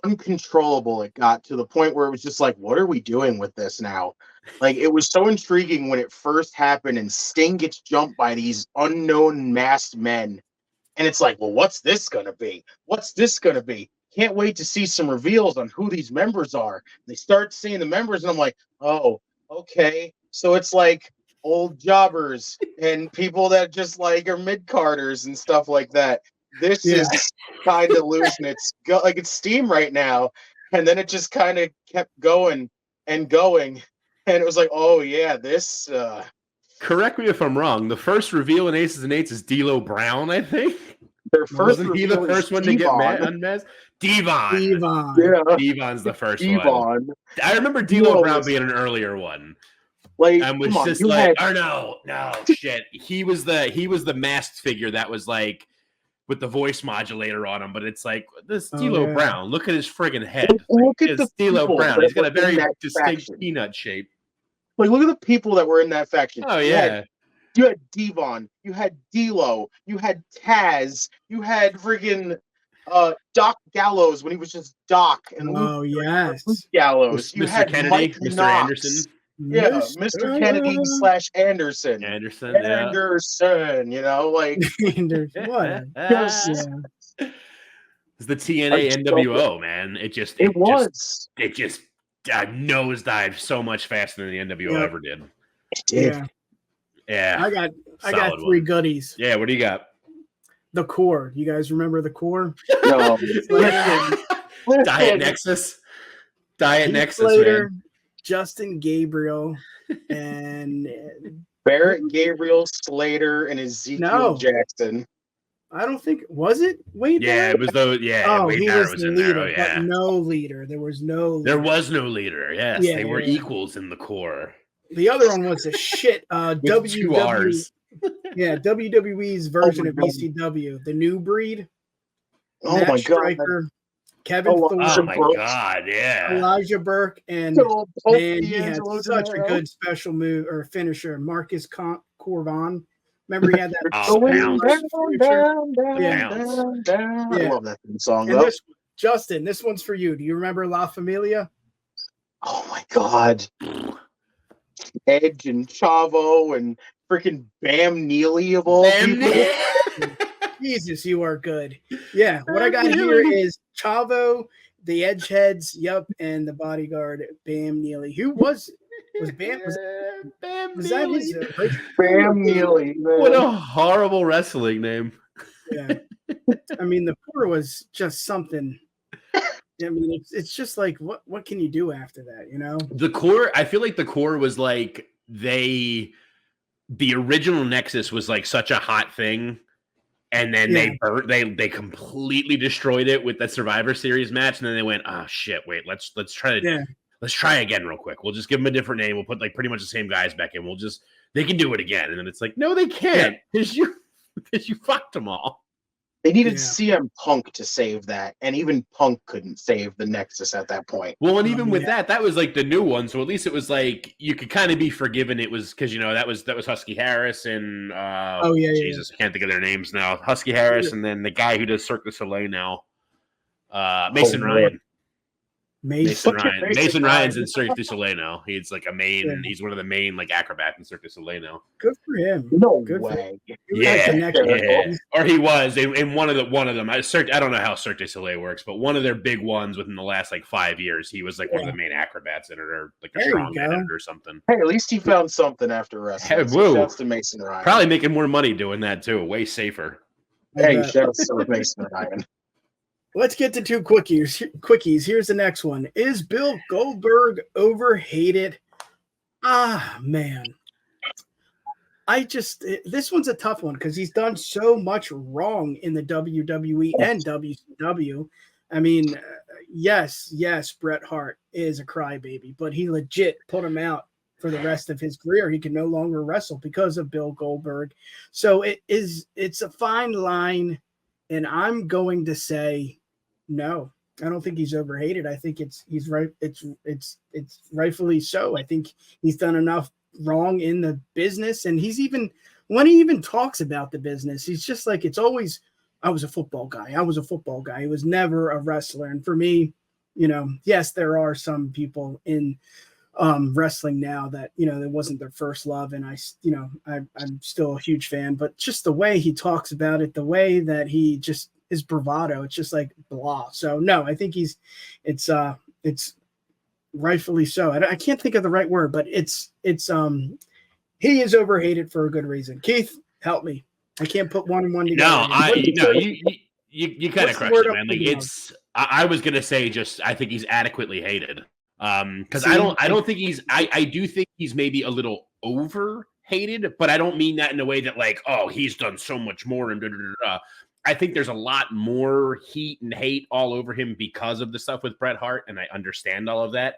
uncontrollable it got to the point where it was just like, what are we doing with this now? It was so intriguing when it first happened and Sting gets jumped by these unknown masked men. And it's like, well, what's this going to be? What's this going to be? Can't wait to see some reveals on who these members are. They start seeing the members and I'm like, oh, okay. So it's like old jobbers and people that just are mid-carders and stuff like that. This is kind of losing it's steam right now. And then it just kind of kept going and going. And it was like, oh yeah, this correct me if I'm wrong. The first reveal in Aces and Eights is D'Lo Brown, I think. Wasn't he the first one to get unmasked? Devon. Yeah. Devon's the first one. I remember D'Lo Brown being an earlier one. And was just shit. He was the masked figure that was with the voice modulator on him, but it's like this D'Lo Brown. Look at his friggin' head. Look like, at the D'Lo Brown. He's got a very distinct faction. peanut shape. Like, look at the people that were in that faction. Oh yeah. You had Devon, you had D'Lo, you had Taz, you had friggin' Doc Gallows when he was just Doc, and Luke Gallows. You Mr. had Kennedy, Mike Mr. Knox. Anderson. Yeah, Mr. Kennedy / Anderson. Anderson, you know, like what? It's the TNA NWO, man. It just nosedived so much faster than the NWO ever did. It did. Yeah. I got three goodies. Yeah, what do you got? The Core. You guys remember the Core? No. Diet Nexus. Diet Nexus, Slater, man. Justin Gabriel, and Barrett Gabriel, Slater, and Ezekiel Jackson. I don't think was it Wade. Yeah, it was those. Yeah, Wade he was the leader, there. but no leader. There was no. Leader. There was no leader. Yes, they were equals in the Core. The other one was a shit. WWE's version of ECW, the New Breed. Oh Matt my Striker, god. Kevin Thorne. Oh my god, yeah. Elijah Burke, and man, he had such a good special move or finisher. Marcus Corvon. Remember he had that down. I love that song. And Justin, this one's for you. Do you remember La Familia? Oh my god. Edge and Chavo and freaking Bam Neely of all people. Jesus, you are good. Yeah, what I got here is Chavo, the Edgeheads, and the bodyguard Bam Neely. Who was Bam? Was that his Bam Neely? Man. What a horrible wrestling name. Yeah, I mean the Core was just something. I mean, it's just like what can you do after that? You know, the Core. I feel like the Core was like the original Nexus was like such a hot thing. And then they completely destroyed it with the Survivor Series match, and then they went, "Oh shit! Wait, let's try again real quick. We'll just give them a different name. We'll put like pretty much the same guys back in. They can do it again." And then it's like, no, they can't because you fucked them all. They needed CM Punk to save that, and even Punk couldn't save the Nexus at that point. Well, and even with that was like the new one, so at least it was like you could kind of be forgiven. It was because that was Husky Harris and Jesus, I can't think of their names now. Husky Harris, and then the guy who does Cirque du Soleil now, Mason Ryan. Mason Ryan's in Cirque du Soleil now. He's like he's one of the main like acrobats in Cirque du Soleil now. Good for him. No way. Yeah. Or he was in one of them. I don't know how Cirque du Soleil works, but one of their big ones within the last like 5 years, he was like one of the main acrobats in it, or like a strongman in it or something. Hey, at least he found something after wrestling. Hey, shouts to Mason Ryan. Probably making more money doing that too. Way safer. Hey, shouts to Mason Ryan. Let's get to two quickies. Here's the next one. Is Bill Goldberg overhated? Ah, man. This one's a tough one because he's done so much wrong in the WWE and WCW. I mean, yes, Bret Hart is a crybaby, but he legit put him out for the rest of his career. He can no longer wrestle because of Bill Goldberg. So it's a fine line, and I'm going to say no. I don't think he's overhated. I think he's right. It's rightfully so. I think he's done enough wrong in the business, and when he even talks about the business, he's just like, it's always, I was a football guy. He was never a wrestler. And for me, yes, there are some people in wrestling now that that wasn't their first love, and I'm still a huge fan, but just the way he talks about it, the way that he just is bravado, it's just like blah. So no, I think it's rightfully so. I can't think of the right word, but he is overhated for a good reason. Keith, help me. I can't put one and one together. You kind of crushed it, man. Like I was gonna say I think he's adequately hated. Because I don't think I do think he's maybe a little over hated, but I don't mean that in a way that like, oh, he's done so much more and I think there's a lot more heat and hate all over him because of the stuff with Bret Hart, and I understand all of that.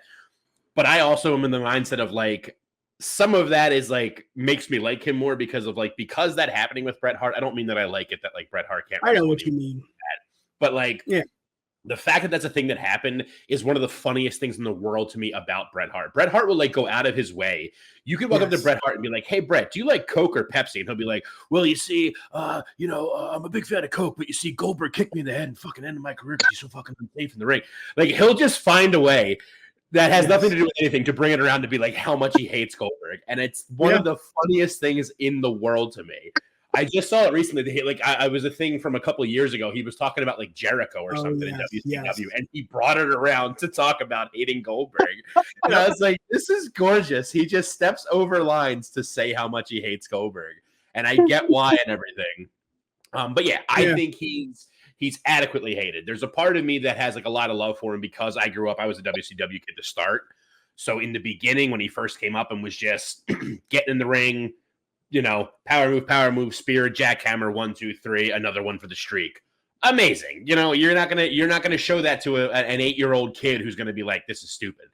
But I also am in the mindset of like, some of that is like makes me like him more because that happening with Bret Hart. I don't mean that I like it that like Bret Hart can't. I know what you mean. But like, yeah. The fact that that's a thing that happened is one of the funniest things in the world to me about Bret Hart. Bret Hart will like go out of his way. You could walk up to Bret Hart and be like, "Hey, Bret, do you like Coke or Pepsi?" And he'll be like, "Well, you see, I'm a big fan of Coke, but you see, Goldberg kicked me in the head and fucking ended my career because he's so fucking unsafe in the ring." Like, he'll just find a way that has nothing to do with anything to bring it around to be like how much he hates Goldberg, and it's one of the funniest things in the world to me. I just saw it recently. Like, I was a thing from a couple of years ago. He was talking about like Jericho or something in WCW, and he brought it around to talk about hating Goldberg. And I was like, this is gorgeous. He just steps over lines to say how much he hates Goldberg, and I get why and everything. But yeah, I think he's adequately hated. There's a part of me that has like a lot of love for him because I grew up. I was a WCW kid to start, so in the beginning when he first came up and was just getting in the ring. Power move, spear, jackhammer, 1, 2, 3, another one for the streak. Amazing. You're not gonna show that to an 8-year-old kid who's gonna be like, this is stupid.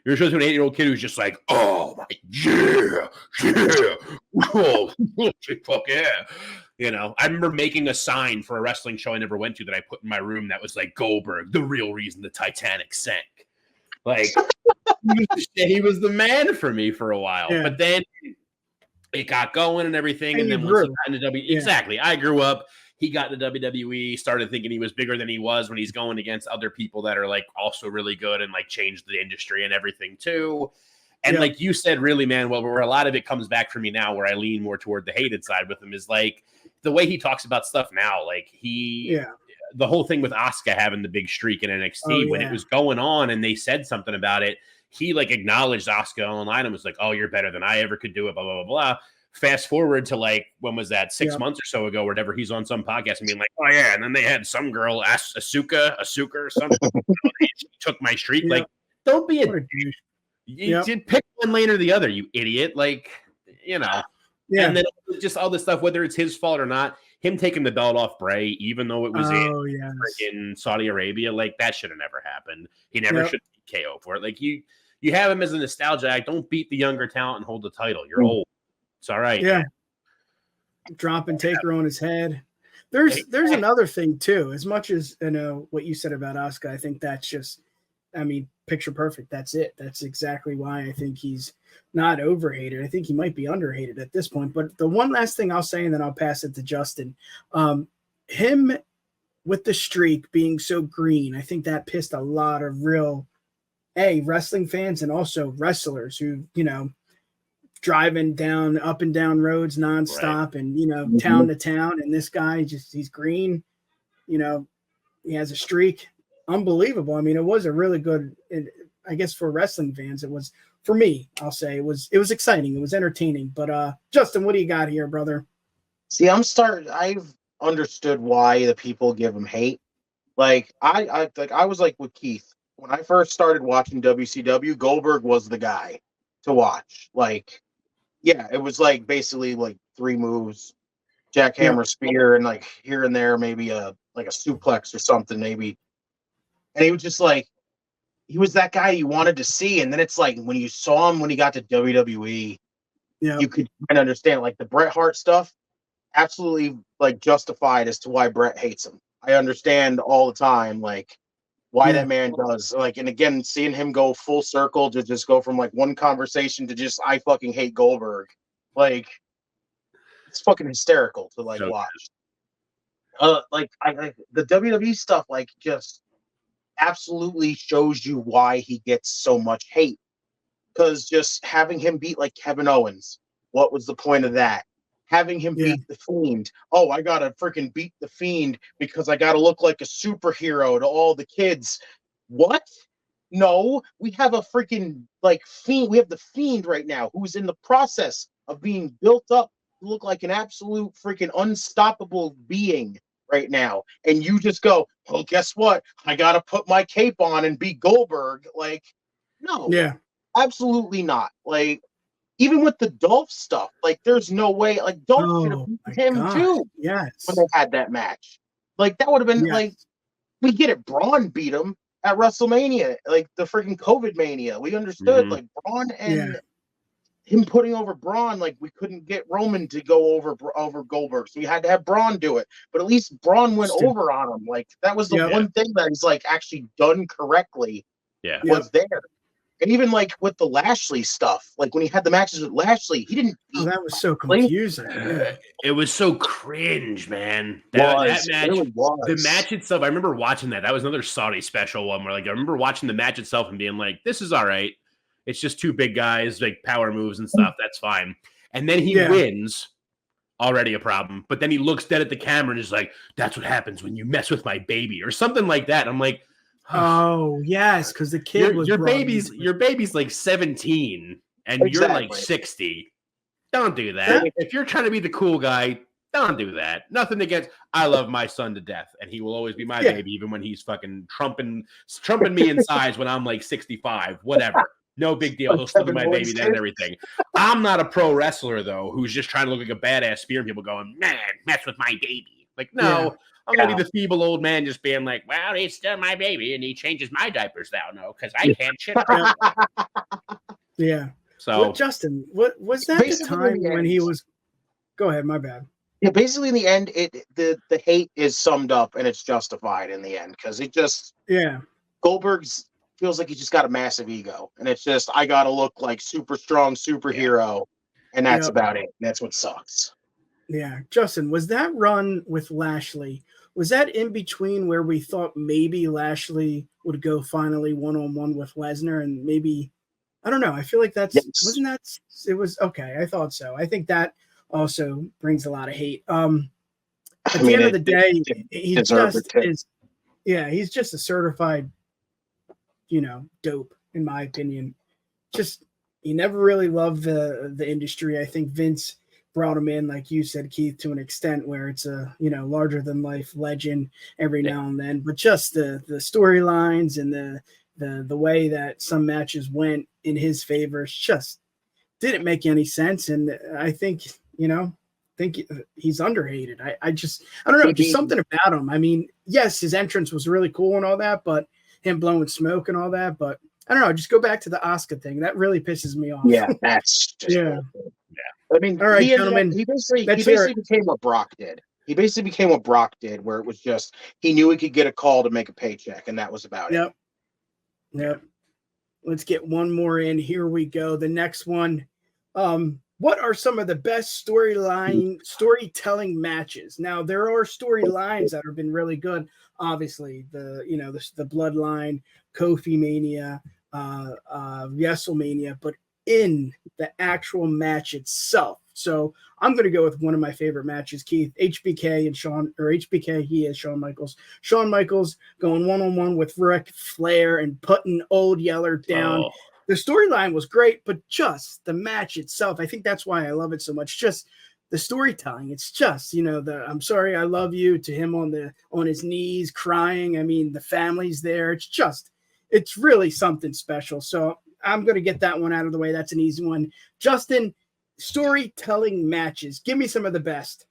You're showing to an 8-year-old kid who's just like, oh my oh, fuck yeah. I remember making a sign for a wrestling show I never went to that I put in my room that was like Goldberg, the real reason the Titanic sank. Like he was the man for me for a while, but then. It got going and everything, and then once he got into exactly, I grew up. He got into WWE, started thinking he was bigger than he was when he's going against other people that are like also really good and like changed the industry and everything too. And like you said, really, man, where a lot of it comes back for me now, where I lean more toward the hated side with him is like the way he talks about stuff now. Like the whole thing with Asuka having the big streak in NXT when it was going on, and they said something about it. He like acknowledged Asuka online and was like, "Oh, you're better than I ever could do it." Blah blah blah blah. Fast forward to like when was that 6 months or so ago, or whatever. He's on some podcast and being like, "Oh yeah," and then they had some girl, Asuka or something. She took my streak. Like, don't be a douche. You did pick one lane or the other, you idiot. Like, And then just all this stuff, whether it's his fault or not. Him taking the belt off Bray, even though it was in Saudi Arabia, like that should have never happened. He never should be KO for it. Like you have him as a nostalgia act. Don't beat the younger talent and hold the title. You're old. It's all right. Yeah. Drop and taker on his head. There's another thing too. As much as what you said about Asuka, I think that's just, picture perfect. That's it. That's exactly why I think he's not overhated. I think he might be underhated at this point. But the one last thing I'll say, and then I'll pass it to Justin. Him with the streak being so green, I think that pissed a lot of real wrestling fans and also wrestlers who, driving up and down roads nonstop and, town to town. And this guy he's green, he has a streak. Unbelievable. It was a really good, I guess for wrestling fans, it was, for me, I'll say it was exciting. It was entertaining. But Justin, what do you got here, brother? See, I've understood why the people give him hate. Like I was like with Keith. When I first started watching WCW, Goldberg was the guy to watch. Like, it was like basically like 3 moves, jackhammer, spear, and like here and there, maybe a suplex or something, maybe. And he was just like, he was that guy you wanted to see. And then it's like when you saw him when he got to WWE, you could kind of understand like the Bret Hart stuff, absolutely like justified as to why Bret hates him. I understand all the time, like why that man does like, and again, seeing him go full circle to just go from like one conversation to just, I fucking hate Goldberg. Like it's fucking hysterical to like watch. Like the WWE stuff, like just absolutely shows you why he gets so much hate. Because just having him beat like Kevin Owens, what was the point of that? Having him beat the Fiend. Oh, I gotta freaking beat the Fiend because I gotta look like a superhero to all the kids. What? No, we have a freaking like Fiend. We have the Fiend right now who's in the process of being built up to look like an absolute freaking unstoppable being right now. And you just go, well, guess what? I gotta put my cape on and be Goldberg. Like, no. Yeah. Absolutely not. Like, even with the Dolph stuff, like, there's no way. Like, Dolph should have beat him too. Yes. When they had that match, like, that would have been like, we get it. Braun beat him at WrestleMania, like the freaking COVID Mania. We understood, like Braun and him putting over Braun, like we couldn't get Roman to go over Goldberg, so we had to have Braun do it. But at least Braun went over on him. Like that was the one thing that he's like actually done correctly. Yeah, was there. And even like with the Lashley stuff, like when he had the matches with Lashley, he didn't. That was so confusing. It was so cringe, man. That match, really was. The match itself. I remember watching that. That was another Saudi special one where, like, I remember watching the match itself and being like, "This is all right. It's just two big guys, like power moves and stuff. That's fine." And then he wins. Already a problem. But then he looks dead at the camera and is like, "That's what happens when you mess with my baby," or something like that. And I'm like, oh yes, because the kid was your baby's like 17 and you're like 60. Don't do that. If you're trying to be the cool guy, don't do that. Nothing against. I love my son to death, and he will always be my baby, even when he's fucking trumping me in size when I'm like 65. Whatever. No big deal. He'll still be my baby then and everything. I'm not a pro wrestler though, who's just trying to look like a badass spear and people going, "Man, mess with my baby." Like, no. Yeah. I'm going to be the feeble old man just being like, "Well, he's still my baby, and he changes my diapers now, no, because I can't shit." Yeah. So, well, Justin, what was that the time when he was? Go ahead, my bad. Yeah, basically in the end, the hate is summed up and it's justified in the end because it just Goldberg's feels like he's just got a massive ego, and it's just I got to look like super strong superhero, and that's about it. And that's what sucks. Yeah, Justin, was that run with Lashley? Was that in between where we thought maybe Lashley would go finally one-on-one with Lesnar, and maybe I don't know. I feel like wasn't that it was okay. I thought so. I think that also brings a lot of hate. At the end of the day, he's just a certified, dope in my opinion. Just he never really loved the industry. I think Vince brought him in, like you said, Keith, to an extent where it's a larger than life legend every now and then. But just the storylines and the way that some matches went in his favor just didn't make any sense. And I think he's underrated. I don't know, just something about him. I mean, yes, his entrance was really cool and all that, but him blowing smoke and all that. But I don't know. Just go back to the Asuka thing. That really pisses me off. Yeah, that's just I mean, all right, gentlemen. He basically became what Brock did. He basically became what Brock did, where it was just he knew he could get a call to make a paycheck, and that was about it. Yep. Let's get one more in. Here we go. The next one. What are some of the best storytelling matches? Now, there are storylines that have been really good. Obviously, the Bloodline, Kofi Mania, WrestleMania, but in the actual match itself. So I'm going to go with one of my favorite matches, Keith, HBK and he is Shawn Michaels. Shawn Michaels going one-on-one with Ric Flair and putting Old Yeller down. Oh. The storyline was great, but just the match itself, I think that's why I love it so much. Just the storytelling. It's just, the "I'm sorry, I love you" to him on his knees crying. I mean, the family's there. It's really something special. So I'm going to get that one out of the way. That's an easy one. Justin, storytelling matches. Give me some of the best.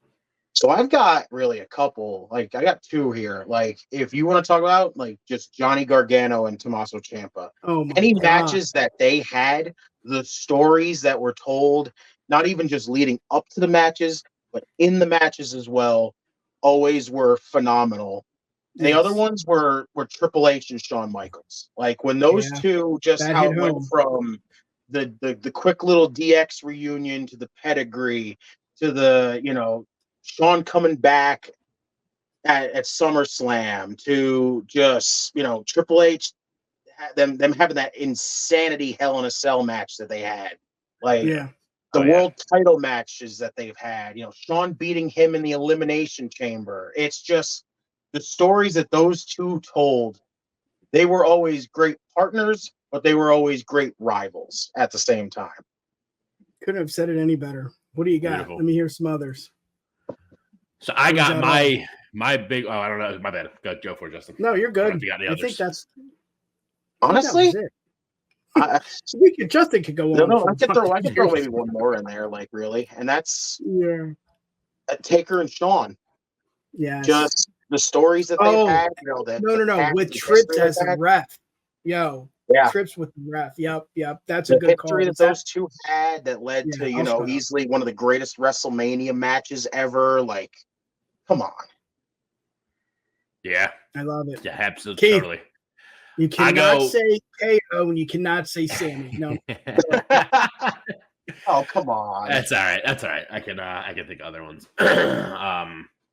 So I've got really a couple. Like I got two here. Like if you want to talk about like just Johnny Gargano and Tommaso Ciampa. Any matches that they had, the stories that were told, not even just leading up to the matches, but in the matches as well, always were phenomenal. The other ones were Triple H and Shawn Michaels. Like when those two just how it went from the quick little DX reunion to the pedigree to the Shawn coming back at SummerSlam to just Triple H them having that insanity Hell in a Cell match that they had. Like the world title matches that they've had. Shawn beating him in the Elimination Chamber. It's just the stories that those two told, they were always great partners, but they were always great rivals at the same time. Couldn't have said it any better. What do you got? Beautiful. Let me hear some others. So I got my big. Oh, I don't know. My bad. Go for it, Justin. No, you're good. I think that's honestly. Justin could go on. No, I could throw maybe one more in there, like really, and that's Taker and Shawn. Yeah, just the stories that they've had. No, with Trips as a ref. Yo, trips with the ref. Yep. That's The a good call. history that those two had that led to, I'll shut up. easily one of the greatest WrestleMania matches ever. Like, come on. Yeah. I love it. Yeah, absolutely. Keith, Totally. You cannot say KO and you cannot say Sammy. No. Oh, come on. That's all right. I can think of other ones.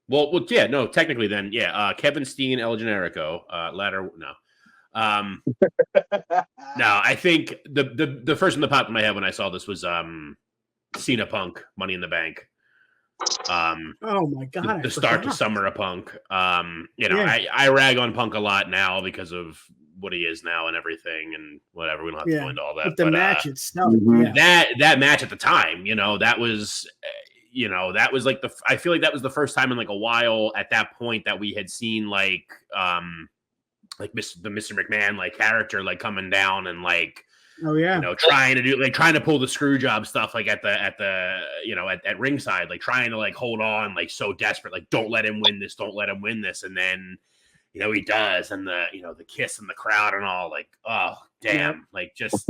Well, yeah, no, technically then, Kevin Steen, El Generico, ladder, no. No, I think the first one that popped in my head when I saw this was Cena Punk, Money in the Bank. Oh my God. The start to Summer of Punk. I rag on Punk a lot now because of what he is now and everything and whatever. We don't have to go into all that. But the match itself, that match at the time, that was that was like I feel like that was the first time in like a while at that point that we had seen the Mr. McMahon like character like coming down and like trying to pull the screw job stuff like at ringside, like trying to like hold on, like so desperate, like don't let him win this, and then he does, and the kiss in the crowd and all, like, oh damn, like just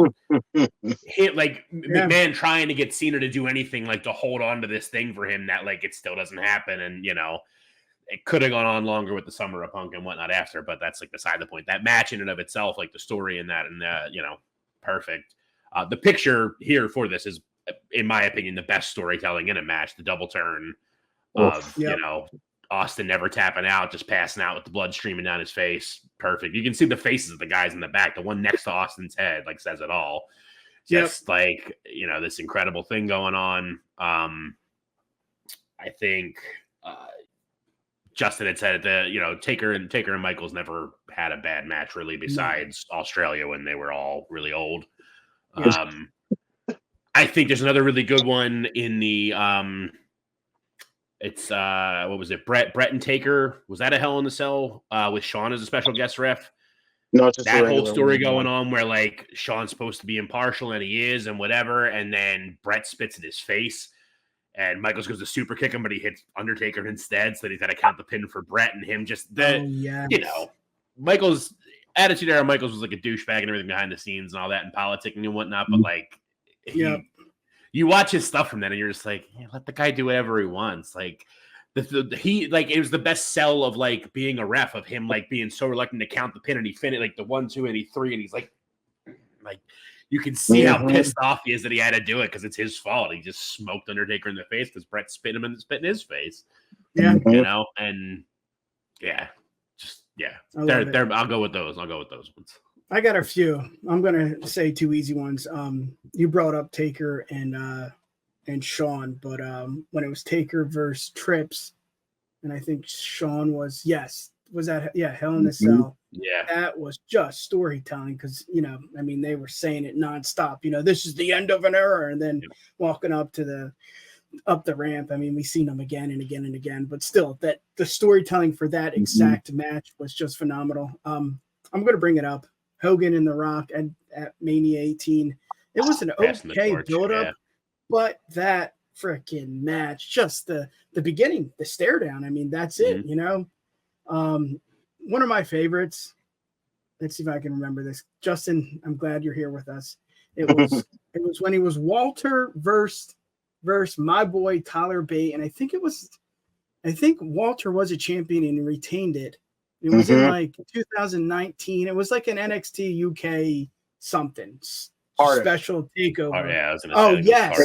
hit like McMahon trying to get Cena to do anything like to hold on to this thing for him that like it still doesn't happen, and it could have gone on longer with the Summer of Punk and whatnot after, but that's like beside the point. That match in and of itself, like the story in that, and perfect. The picture here for this is, in my opinion, the best storytelling in a match. The double turn of Austin never tapping out, just passing out with the blood streaming down his face. Perfect. You can see the faces of the guys in the back. The one next to Austin's head like says it all. Just like this incredible thing going on. I think Justin had said that Taker and Michaels never had a bad match really, besides Australia when they were all really old. I think there's another really good one in the it's what was it? Brett and Taker. Was that a Hell in a Cell with Sean as a special guest ref? No, it's just that whole story going on where like Sean's supposed to be impartial and he is and whatever, and then Brett spits in his face. And Michaels goes to super kick him, but he hits Undertaker instead. So he's got to count the pin for Brett and him. Just Michaels' attitude era. Michaels was like a douchebag and everything behind the scenes and all that and politicking and whatnot. But like, you watch his stuff from then and you're just like, let the guy do whatever he wants. Like it was the best sell of like being a ref, of him like being so reluctant to count the pin, and he finished like the 1, 2, and he 3, and he's like. You can see how pissed off he is that he had to do it because it's his fault. He just smoked Undertaker in the face because Brett spit in his face. Yeah. And I'll go with those. Ones. I got a few. I'm gonna say two easy ones. You brought up Taker and Sean, but when it was Taker versus Trips, and I think Sean was Hell in a Cell. Yeah, that was just storytelling because they were saying it nonstop. This is the end of an era, and then walking up the ramp. I mean, we've seen them again and again and again, but still, that the storytelling for that exact match was just phenomenal. I'm going to bring it up. Hogan and The Rock at Mania 18. It was an okay build-up, but that freaking match, just the beginning, the stare down. I mean, that's it. One of my favorites. Let's see if I can remember this. Justin, I'm glad you're here with us. It was when he was Walter versus my boy Tyler Bate, and I think Walter was a champion and he retained it. It was in like 2019. It was like an NXT UK something special takeover. Yes.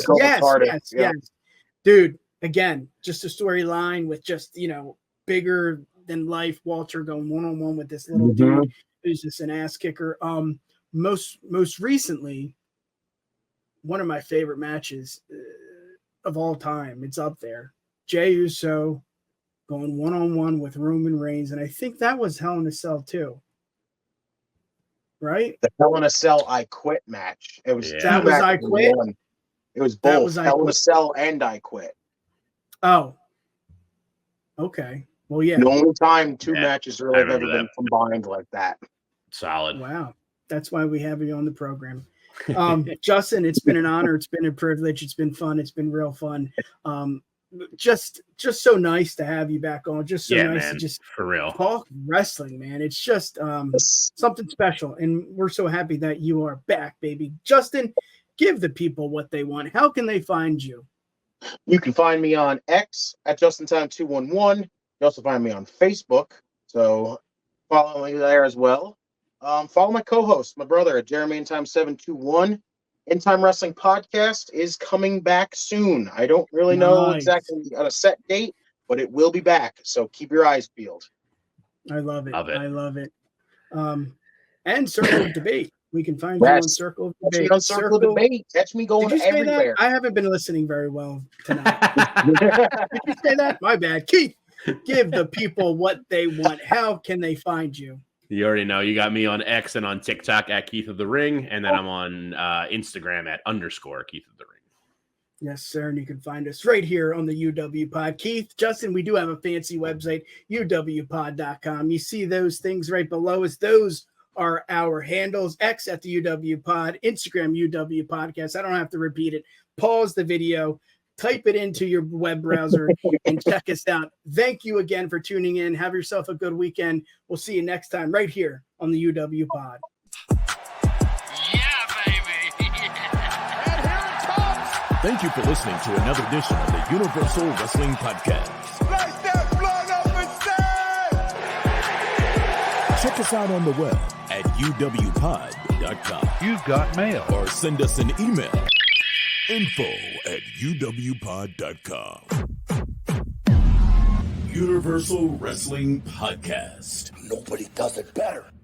Dude, again, just a storyline with just bigger than life Walter going one-on-one with this little dude who's just an ass kicker. Most recently, one of my favorite matches of all time, it's up there. Jey Uso going one-on-one with Roman Reigns, and I think that was Hell in a Cell too. Right? The Hell in a Cell I Quit match. It was that was I Quit. It was both Hell in a Cell and I Quit. Oh. Okay. Well, yeah. The only time two matches really have ever been combined like that. Solid. Wow. That's why we have you on the program. Justin, it's been an honor. It's been a privilege. It's been fun. It's been real fun. just so nice to have you back on. Just so nice man, to just for real talk wrestling, man. It's just something special, and we're so happy that you are back, baby. Justin, give the people what they want. How can they find you? You can find me on X at JustinTime211. You also find me on Facebook, so follow me there as well. Follow my co-host, my brother, at JeremyInTime721. In Time Wrestling Podcast is coming back soon. I don't really know exactly on a set date, but it will be back. So keep your eyes peeled. I love it. I love it. And Circle of Debate. We can find you on Circle of Debate. Catch me on Circle of Debate. Catch me going everywhere. I haven't been listening very well tonight. Did you say that? My bad. Keith, give the people what they want. How can they find you? You already know. You got me on X and on TikTok at Keith of the Ring, and then I'm on Instagram at _Keith of the Ring. Yes, sir. And you can find us right here on the UW Pod. Keith, Justin, we do have a fancy website, uwpod.com. You see those things right below us. Those are our handles. X at the UW Pod, Instagram UW Podcast. I don't have to repeat it. Pause the video, type it into your web browser, and check us out. Thank you again for tuning in. Have yourself a good weekend. We'll see you next time right here on the UW Pod. Yeah, baby. And here it comes. Thank you for listening to another edition of the Universal Wrestling Podcast. Like that blood up and say. Check us out on the web at uwpod.com. You've got mail. Or send us an email. info@uwpod.com. Universal Wrestling Podcast. Nobody does it better.